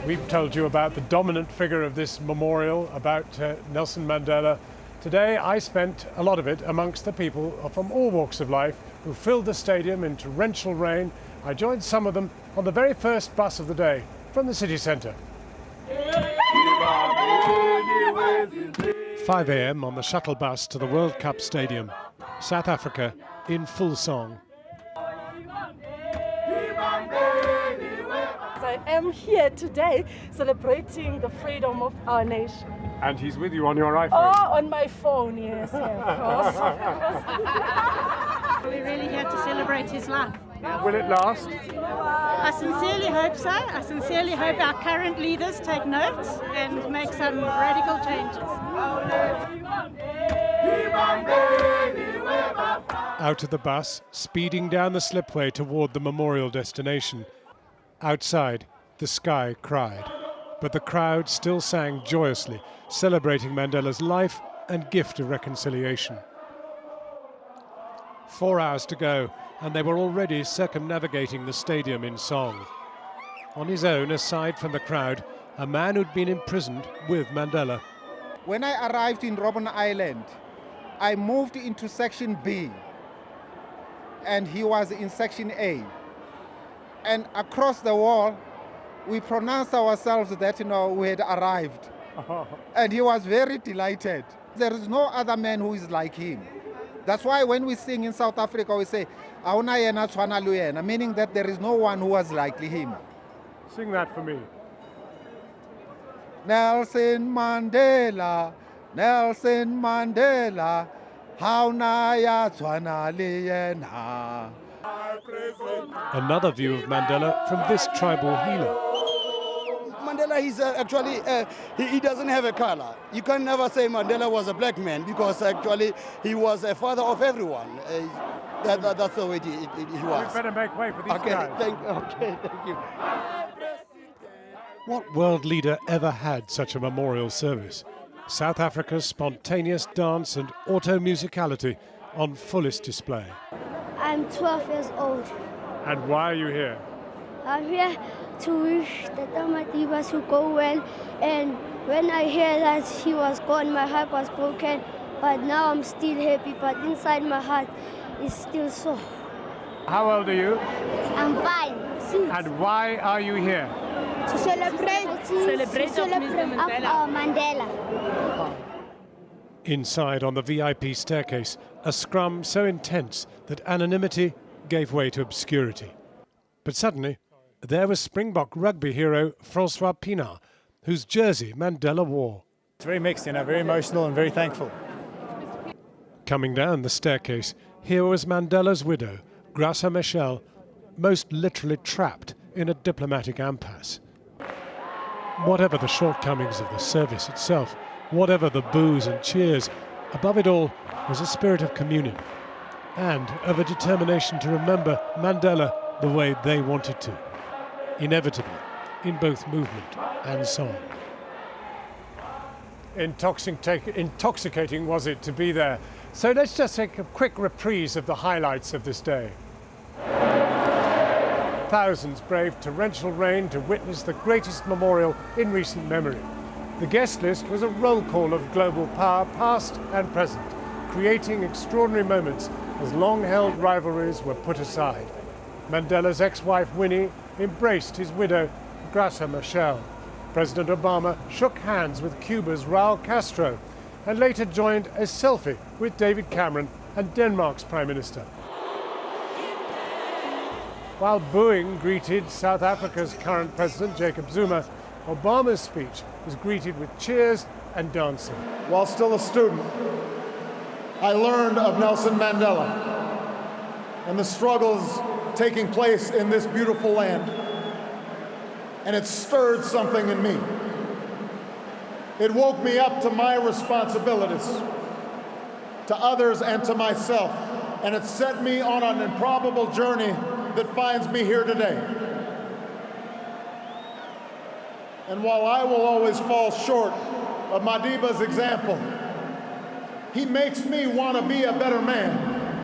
We've told you about the dominant figure of this memorial, about Nelson Mandela. Today I spent a lot of it amongst the people from all walks of life who filled the stadium in torrential rain. I joined some of them on the very first bus of the day from the city centre. 5 a.m. on the shuttle bus to the World Cup Stadium. South Africa in full song. I am here today celebrating the freedom of our nation. And he's with you on your iPhone? Oh, on my phone, yes, of course. We're really here to celebrate his life. Will it last? I sincerely hope so. I sincerely hope our current leaders take note and make some radical changes. Out of the bus, speeding down the slipway toward the memorial destination. Outside, the sky cried, but the crowd still sang joyously, celebrating Mandela's life and gift of reconciliation. 4 hours to go, and they were already circumnavigating the stadium in song. On his own, aside from the crowd, a man who'd been imprisoned with Mandela. When I arrived in Robben Island, I moved into Section B, and he was in Section A. And across the wall, we pronounced ourselves that, we had arrived. And he was very delighted. There is no other man who is like him. That's why when we sing in South Africa, we say, "Auna yena tshwana le yena," meaning that there is no one who was like him. Sing that for me. Nelson Mandela, Nelson Mandela, hauna ya tshwana le yena. Another view of Mandela from this tribal healer. Mandela, he's actually, he doesn't have a color. You can never say Mandela was a black man because actually he was a father of everyone. That's the way he was. We better make way for these guys. Thank you. What world leader ever had such a memorial service? South Africa's spontaneous dance and auto-musicality on fullest display. I'm 12 years old. And why are you here? I'm here to wish that Madiba to go well. And when I hear that he was gone, my heart was broken. But now I'm still happy. But inside my heart is still sore. How old are you? I'm 5. And why are you here? To celebrate Mandela. Inside on the VIP staircase, a scrum so intense that anonymity gave way to obscurity. But suddenly, there was Springbok rugby hero Francois Pienaar, whose jersey Mandela wore. It's very mixed, very emotional and very thankful. Coming down the staircase, here was Mandela's widow, Graça Machel, most literally trapped in a diplomatic impasse. Whatever the shortcomings of the service itself, whatever the boos and cheers, above it all was a spirit of communion and of a determination to remember Mandela the way they wanted to, inevitably, in both movement and song. Intoxicating was it to be there. So let's just take a quick reprise of the highlights of this day. Thousands braved torrential rain to witness the greatest memorial in recent memory. The guest list was a roll call of global power, past and present, creating extraordinary moments as long-held rivalries were put aside. Mandela's ex-wife Winnie embraced his widow, Graça Machel. President Obama shook hands with Cuba's Raul Castro and later joined a selfie with David Cameron and Denmark's Prime Minister. While booing greeted South Africa's current president, Jacob Zuma, Obama's speech was greeted with cheers and dancing. While still a student, I learned of Nelson Mandela and the struggles taking place in this beautiful land, and it stirred something in me. It woke me up to my responsibilities, to others and to myself, and it set me on an improbable journey that finds me here today. And while I will always fall short of Madiba's example, he makes me want to be a better man.